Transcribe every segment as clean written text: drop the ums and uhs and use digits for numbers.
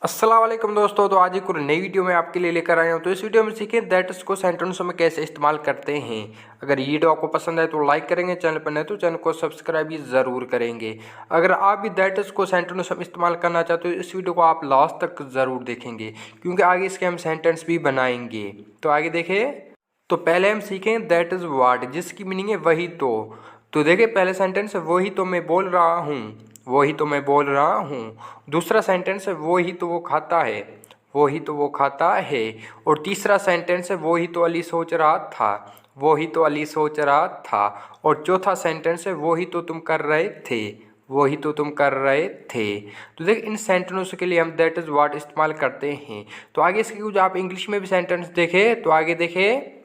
अस्सलाम वालेकुम दोस्तों। तो आज एक और नई वीडियो में आपके लिए लेकर आया हूँ। तो इस वीडियो में सीखें दैट्स को सेंटेंसों में कैसे इस्तेमाल करते हैं। अगर ये वीडियो आपको पसंद आए तो लाइक करेंगे, चैनल पर नए तो चैनल को सब्सक्राइब भी ज़रूर करेंगे। अगर आप भी दैट्स को सेंटेंसों में इस्तेमाल करना चाहते हो इस वीडियो को आप लास्ट तक ज़रूर देखेंगे, क्योंकि आगे इसके हम सेंटेंस भी बनाएंगे। तो आगे देखें। तो पहले हम सीखें दैट इज़ वाट, जिसकी मीनिंग है वही तो देखिए पहले सेंटेंस है वही तो मैं बोल रहा हूँ, वही तो मैं बोल रहा हूँ। दूसरा सेंटेंस है वो ही तो वो खाता है, वो ही तो वो खाता है। और तीसरा सेंटेंस है वो ही तो अली सोच रहा था, वो ही तो अली सोच रहा था। और चौथा सेंटेंस है वो ही तो तुम कर रहे थे, वो ही तो तुम कर रहे थे। तो देख इन सेंटेंसों के लिए हम दैट इज़ वाट इस्तेमाल करते हैं। तो आगे इसके कुछ आप इंग्लिश में भी सेंटेंस देखें। तो आगे देखें।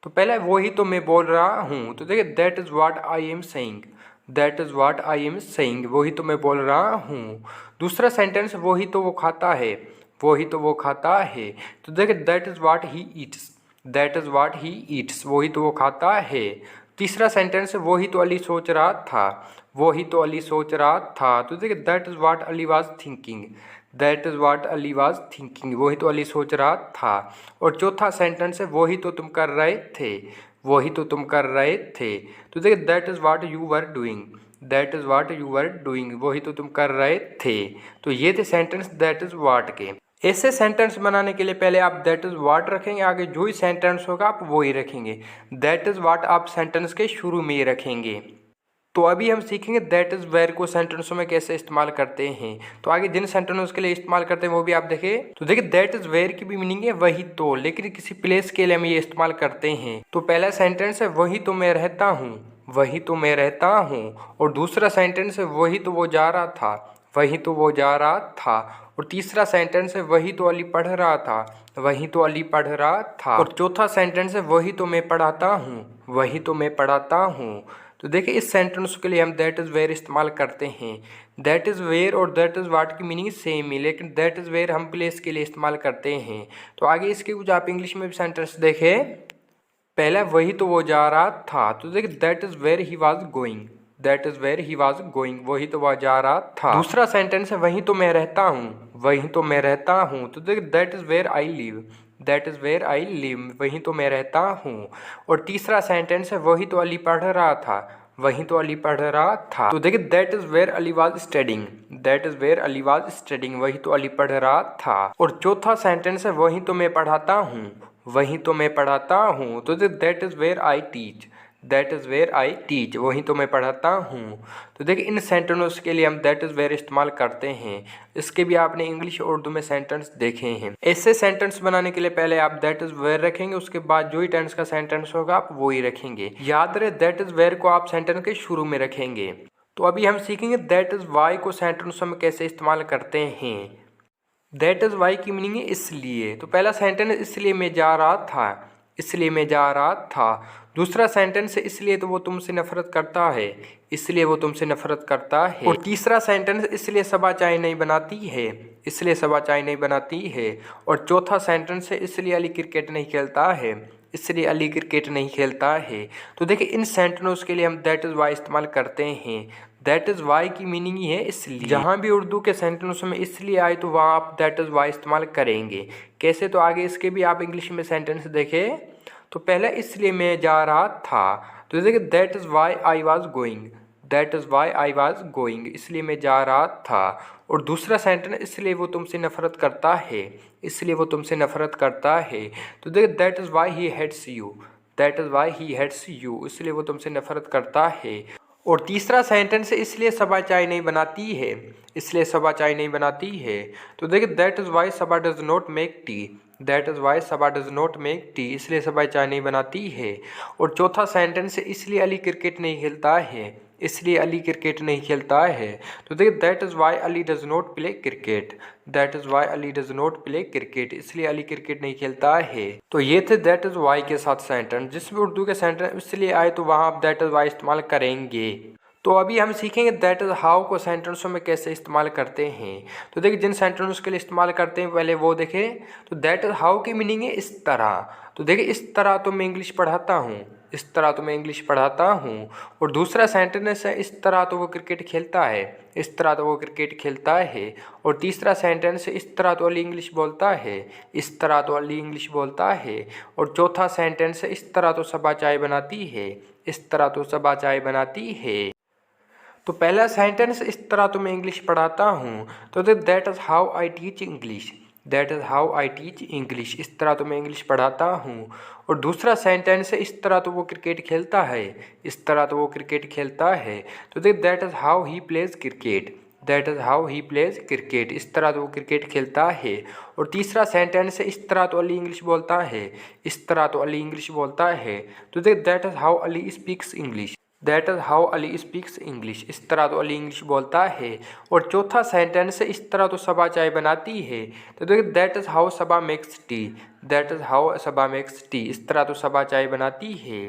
तो पहला वो ही तो मैं बोल रहा हूँ। तो देखिए that is what I am saying, that is what I am saying, वही तो मैं बोल रहा हूँ। दूसरा सेंटेंस वही तो वो खाता है, वही तो वो खाता है। तो देखिए that is what he eats, that is what he eats, वही तो वो खाता है। तीसरा सेंटेंस वही तो अली सोच रहा था, वही तो अली सोच रहा था। तो देखिए that is what Ali was thinking, that is what Ali was thinking, वही तो अली सोच रहा था। और चौथा सेंटेंस है वही तो तुम कर रहे थे, वही तो तुम कर रहे थे। तो देखिए that is what you were doing, that is what you were doing, वही तो तुम कर रहे थे। तो ये थे सेंटेंस दैट इज़ वाट के। ऐसे सेंटेंस बनाने के लिए पहले आप दैट इज़ वाट रखेंगे, आगे जो ही सेंटेंस होगा आप वो ही रखेंगे। दैट इज़ वाट आप सेंटेंस के शुरू में ही रखेंगे। तो अभी हम सीखेंगे दैट इज़ वेयर को सेंटेंसों में कैसे इस्तेमाल करते हैं। तो आगे जिन सेंटेंसों के लिए इस्तेमाल करते हैं वो भी आप देखें। तो देखिए दैट इज़ वेयर की भी मीनिंग है वही तो, लेकिन किसी प्लेस के लिए हम ये इस्तेमाल करते हैं। तो पहला सेंटेंस है वही तो मैं रहता हूँ, वही तो मैं रहता हूँ। और दूसरा सेंटेंस है वही तो वो जा रहा था, वही तो वो जा रहा था। और तीसरा सेंटेंस है वही तो अली पढ़ रहा था, वही तो अली पढ़ रहा था। और चौथा सेंटेंस है वही तो मैं पढ़ाता हूँ, वही तो मैं पढ़ाता हूँ। तो देखिए इस सेंटेंस के लिए हम दैट इज़ वेयर इस्तेमाल करते हैं। दैट इज़ वेयर और दैट इज़ वाट की मीनिंग सेम है, लेकिन दैट इज़ वेयर हम प्लेस के लिए इस्तेमाल करते हैं। तो आगे इसके कुछ आप इंग्लिश में भी सेंटेंस देखें। पहला वही तो वो जा रहा था। तो देखिए that is where he was going, that is where he was going, वही तो वह जा रहा था। दूसरा सेंटेंस है वहीं तो मैं रहता हूँ, वहीं तो मैं रहता हूँ। तो देखिए that is where I live, that is where I live, वहीं तो मैं रहता हूँ। और तीसरा सेंटेंस है वही तो अली पढ़ रहा था, वहीं तो अली पढ़ रहा था। तो देखिए that is where Ali was studying, that is where Ali was studying, वही तो अली पढ़ रहा था। और चौथा सेंटेंस है वहीं तो मैं पढ़ाता हूँ, वहीं तो मैं पढ़ाता हूँ। तो that is where I teach, that is where I teach, वहीं तो मैं पढ़ाता हूँ। तो देखिए इन सेंटेंस के लिए हम दैट इज़ वेयर इस्तेमाल करते हैं। इसके भी आपने इंग्लिश और उर्दू में सेंटेंस देखे हैं। ऐसे सेंटेंस बनाने के लिए पहले आप दैट इज़ वेयर रखेंगे, उसके बाद जो ही टेंस का सेंटेंस होगा आप वो ही रखेंगे। याद रहे दैट इज़ वेयर को आप सेंटेंस के शुरू में रखेंगे। तो अभी हम सीखेंगे दैट इज़ वाई को सेंटेंसों में कैसे इस्तेमाल करते हैं। दैट इज़ वाई की मीनिंग है इसलिए। तो पहला सेंटेंस इसलिए मैं जा रहा था, इसलिए मैं जा रहा था। दूसरा सेंटेंस है इसलिए तो वो तुमसे नफरत करता है, इसलिए वो तुमसे नफरत करता है। और तीसरा सेंटेंस इसलिए सबा चाय नहीं बनाती है, इसलिए सबा चाय नहीं बनाती है। और चौथा सेंटेंस है इसलिए अली क्रिकेट नहीं खेलता है, इसलिए अली क्रिकेट नहीं खेलता है। तो देखिए इन सेंटेंस के लिए हम दैट इज़ वाई इस्तेमाल करते हैं। दैट इज़ वाई की मीनिंग ही है इसलिए। जहाँ भी उर्दू के सेंटेंस में इसलिए आए तो वहाँ आप दैट इज़ वाई इस्तेमाल करेंगे। कैसे? तो आगे इसके भी आप इंग्लिश में सेंटेंस देखें। तो पहले इसलिए मैं जा रहा था। तो देखिए that is Y I was going, that is Y I was going, इसलिए मैं जा रहा था। और दूसरा सेंटेंस इसलिए वो तुमसे नफरत करता है, इसलिए वो तुमसे नफरत करता है। तो देखिए that is why he hates you, that is why he hates you, इसलिए वो तुमसे नफरत करता है। और तीसरा सेंटेंस है इसलिए सबा चाय नहीं बनाती है, इसलिए सबा चाय नहीं बनाती है। तो देखिए that is why Saba does not make tea, that is why Saba does not make tea, इसलिए सबा चाय नहीं बनाती है। और चौथा सेंटेंस है इसलिए अली क्रिकेट नहीं खेलता है, इसलिए अली क्रिकेट नहीं खेलता है। तो देखिए that is Y Ali does not play cricket, that is Y Ali does not play cricket, इसलिए अली क्रिकेट नहीं खेलता है। तो ये थे दैट इज़ वाई के साथ सेंटेंस। जिसमें उर्दू के सेंटेंस इसलिए आए तो वहाँ आप दैट इज़ वाई इस्तेमाल करेंगे। तो अभी हम सीखेंगे दैट इज़ हाउ को सेंटेंसों में कैसे इस्तेमाल करते हैं। तो देखिए जिन सेंटेंस के लिए इस्तेमाल करते हैं पहले वो देखें। तो दैट इज़ हाउ की मीनिंग है इस तरह। तो देखिए इस तरह तो मैं इंग्लिश पढ़ाता हूँ, इस तरह तो मैं इंग्लिश पढ़ाता हूँ। और दूसरा सेंटेंस है इस तरह तो वो क्रिकेट खेलता है, इस तरह तो वो क्रिकेट खेलता है। और तीसरा सेंटेंस है इस तरह तो अली इंग्लिश बोलता है, इस तरह तो अली इंग्लिश बोलता है। और चौथा सेंटेंस है इस तरह तो सबा चाय बनाती है, इस तरह तो सबा चाय बनाती है। तो पहला सेंटेंस इस तरह तो मैं इंग्लिश पढ़ाता हूँ, तो that is how I teach English, that is how I teach English, इस तरह तो मैं इंग्लिश पढ़ाता हूँ। और दूसरा सेंटेंस है इस तरह तो वो क्रिकेट खेलता है, इस तरह तो वो क्रिकेट खेलता है। तो that is how he plays cricket, that is how he plays cricket, इस तरह तो वो क्रिकेट खेलता है। और तीसरा सेंटेंस है इस तरह तो अली इंग्लिश बोलता है, इस तरह तो अली इंग्लिश बोलता है। तो that is how Ali speaks English, that is how Ali speaks English, इस तरह तो अली इंग्लिश बोलता है। और चौथा सेंटेंस है इस तरह तो सबा चाय बनाती है। तो देखिए that is how Saba makes tea, that is how Saba makes tea, इस तरह तो सबा चाय बनाती है।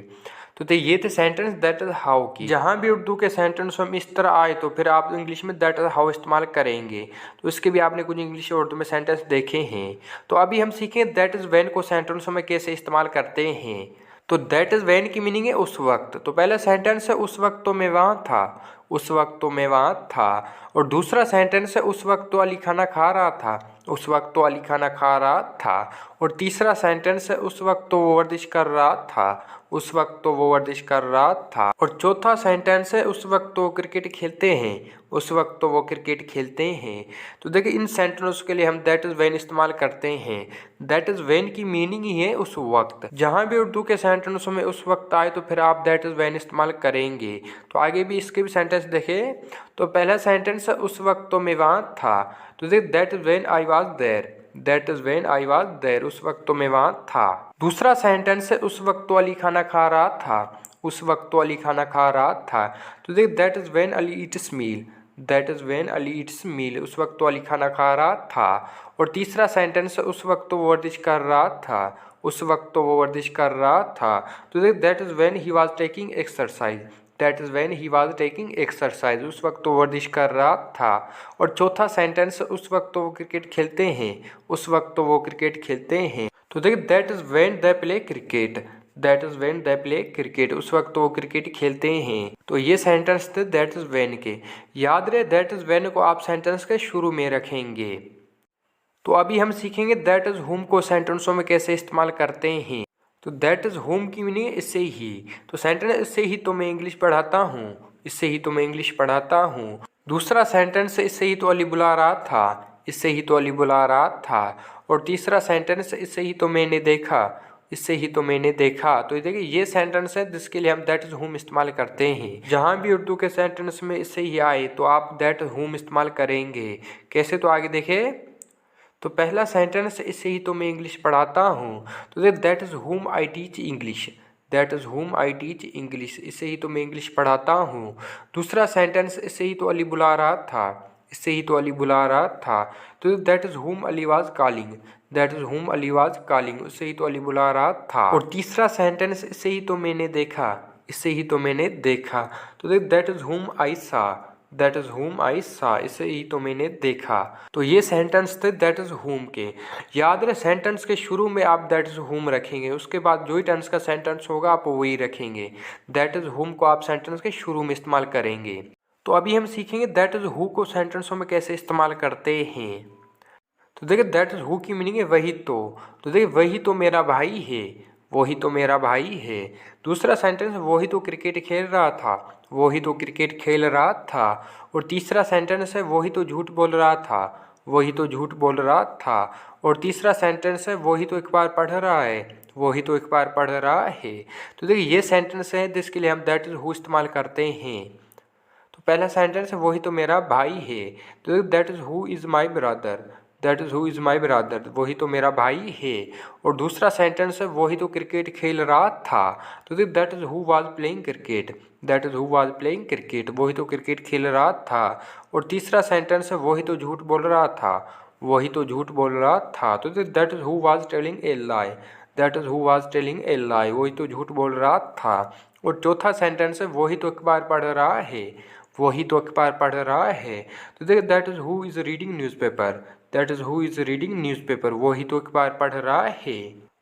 तो ये थे सेंटेंस दैट इज़ हाउ की। जहाँ भी उर्दू के सेंटेंस हम इस तरह आए तो फिर आप इंग्लिश में दैट इज़ हाउ इस्तेमाल करेंगे। तो इसके भी आपने कुछ इंग्लिश और उर्दू में सेंटेंस देखे हैं। तो अभी हम सीखें दैट इज़ व्हेन को सेंटेंसों में कैसे इस्तेमाल करते हैं। तो दैट इज़ व्हेन की मीनिंग है उस वक्त। तो पहला सेंटेंस है उस वक्त तो मैं वहाँ था, उस वक्त तो मैं वहाँ था। और दूसरा सेंटेंस है उस वक्त तो अली खाना खा रहा था, उस वक्त तो अली खाना खा रहा था। और तीसरा सेंटेंस है उस वक्त तो वो वर्जिश कर रहा था, उस वक्त तो वो वर्जिश कर रहा था। और चौथा सेंटेंस है उस वक्त तो क्रिकेट खेलते हैं, उस वक्त तो वो क्रिकेट खेलते हैं। तो देखिए इन सेंटेंस के लिए हम दैट इज़ व्हेन इस्तेमाल करते हैं। दैट इज़ व्हेन की मीनिंग ही है उस वक्त। जहाँ भी उर्दू के सेंटेंसों में उस वक्त आए तो फिर आप दैट इज़ व्हेन इस्तेमाल करेंगे। तो आगे भी इसके भी सेंटेंस देखें। तो पहला सेंटेंस है उस वक्त तो मैं वहाँ था। तो देखिए that is when I was there, that is when I was there, उस वक्त तो मैं वहाँ था। दूसरा सेंटेंस है उस वक्त तो अली खाना खा रहा था, उस वक्त तो अली खाना खा रहा था। तो देखिए that is when Ali eats meal, that is when Ali eats meal, उस वक्त तो अली खाना खा रहा था। और तीसरा सेंटेंस है उस वक्त तो वो वर्जिश कर रहा था, उस वक्त तो वो वर्जिश कर रहा था। तो देखिए that is when he was taking exercise, that is when he was taking exercise, उस वक्त तो वर्जिश कर रहा था। और चौथा सेंटेंस उस वक्त तो वो क्रिकेट खेलते हैं, उस वक्त तो वो क्रिकेट खेलते हैं। तो देखिए that is when they play cricket, that is when they play cricket, उस वक्त तो वो क्रिकेट खेलते हैं। तो ये सेंटेंस थे दैट इज़ व्हेन के। याद रहे दैट इज़ व्हेन को आप सेंटेंस के शुरू में रखेंगे। तो अभी हम सीखेंगे दैट इज़ हुम को सेंटेंसों में कैसे इस्तेमाल करते हैं। तो दैट इज़ होम की मीनिंग है इससे ही। तो सेंटेंस इससे ही तो मैं इंग्लिश पढ़ाता हूँ, इससे ही तो मैं इंग्लिश पढ़ाता हूँ। दूसरा सेंटेंस इससे ही तो अली बुला रहा था, इससे ही तो अली बुला रहा था। और तीसरा सेंटेंस इससे ही तो मैंने देखा, इससे ही तो मैंने देखा। तो देखिए ये सेंटेंस है जिसके लिए हम दैट इज़ होम इस्तेमाल करते हैं। जहाँ भी उर्दू के सेंटेंस में इससे ही आए तो आप दैट होम इस्तेमाल करेंगे। कैसे, तो आगे देखें। तो पहला सेंटेंस इससे ही तो मैं इंग्लिश पढ़ाता हूँ। तो दैट इज़ हुम I teach English, that is हुम आई टीच इंग्लिश, इससे ही तो मैं इंग्लिश पढ़ाता हूँ। दूसरा सेंटेंस इससे ही तो अली बुला रहा था, इससे ही तो अली बुला रहा था। तो दैट इज़ हुम Ali was calling, that is हुम अली वाज कॉलिंग, उससे ही तो अली बुला रहा था। और तीसरा सेंटेंस इससे ही तो मैंने देखा, इससे ही तो मैंने देखा। तो दैट इज़ हुम आई सा, दैट इज़ हुम आई सा, इसे ही तो मैंने देखा। तो ये सेंटेंस थे दैट इज़ हुम के। याद रहे सेंटेंस के शुरू में आप दैट इज़ हुम रखेंगे, उसके बाद जो ही टेंस का सेंटेंस होगा आप वही रखेंगे। दैट इज़ हुम को आप सेंटेंस के शुरू में इस्तेमाल करेंगे। तो अभी हम सीखेंगे दैट इज़ हु को सेंटेंसों में कैसे इस्तेमाल करते हैं। तो देखिए दैट इज़ हु की मीनिंग है वही तो। तो देखिए वही तो मेरा भाई है, वही तो मेरा भाई है। दूसरा सेंटेंस वही तो क्रिकेट खेल रहा था, वही तो क्रिकेट खेल रहा था। और तीसरा सेंटेंस है वही तो झूठ बोल रहा था, वही तो झूठ बोल रहा था। और तीसरा सेंटेंस है वही तो अखबार पढ़ रहा है, वही तो अखबार पढ़ रहा है। तो देखिए ये सेंटेंस है जिसके लिए हम दैट इज़ हु इस्तेमाल करते हैं। तो पहला सेंटेंस है वही तो मेरा भाई है। तो that is who is my brother, that is who is my brother, वही तो मेरा भाई है। और दूसरा सेंटेंस है वही तो क्रिकेट खेल रहा था। तो that is who was playing cricket, that is who was playing cricket, वही तो क्रिकेट खेल रहा था। और तीसरा सेंटेंस है वही तो झूठ बोल रहा था, वही तो झूठ बोल रहा था। तो that is who was telling a lie, that is who was telling a lie, वही तो झूठ बोल रहा था। और चौथा सेंटेंस है वही तो अखबार पढ़ रहा है, वही तो अखबार पढ़ रहा है। तो देखिए that is who is reading newspaper, that is who is reading newspaper, वही तो अखबार पढ़ रहा है।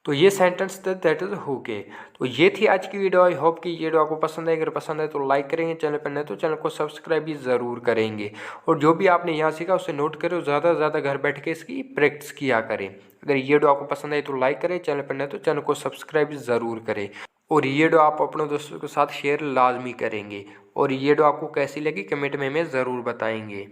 तो ये सेंटेंस था दैट इज हुके। तो ये थी आज की वीडियो। आई होप कि ये वीडियो आपको पसंद है। अगर पसंद है तो लाइक करेंगे, चैनल पर नए तो चैनल को सब्सक्राइब भी ज़रूर करेंगे। और जो भी आपने यहाँ सीखा उसे नोट करें, ज़्यादा से ज़्यादा घर बैठ के इसकी प्रैक्टिस किया करें। अगर ये वीडियो आपको पसंद है तो लाइक करें, चैनल पर नए तो चैनल को सब्सक्राइब भी ज़रूर करें। और ये वीडियो आप अपने दोस्तों के साथ शेयर लाजमी करेंगे। और ये वीडियो आपको कैसी लगी कमेंट में हमें ज़रूर बताएंगे।